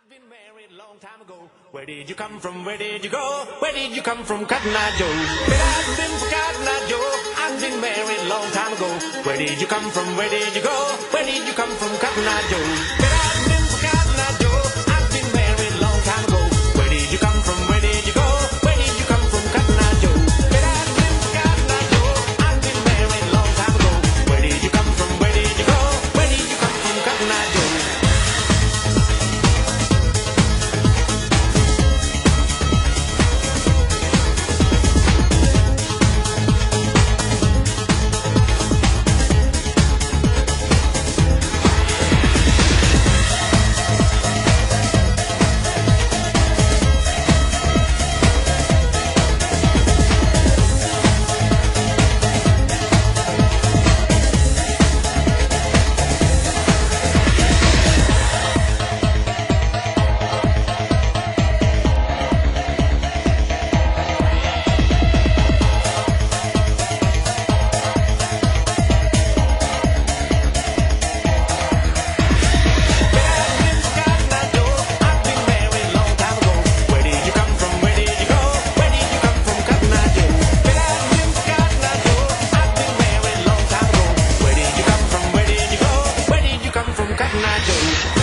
I've been married a long time ago. Where did you come from? Where did you go? Where did you come from, Cotton Eye Joe? But I've been from Cotton Eye Joe. I've been married a long time ago. Where did you come from? Where did you go? Where did you come from, Cotton Eye Joe? But I've been from Cotton Eye Joe. I've been married a long time ago. Where did you come from? Where did you go? Where did you come from, Cotton Eye Joe? But I've been from Cotton Eye Joe. I've been married a long time ago. Where did you come from? Where did you go? Where did you come from, Cotton Eye Joe? Cotton Eye Joe.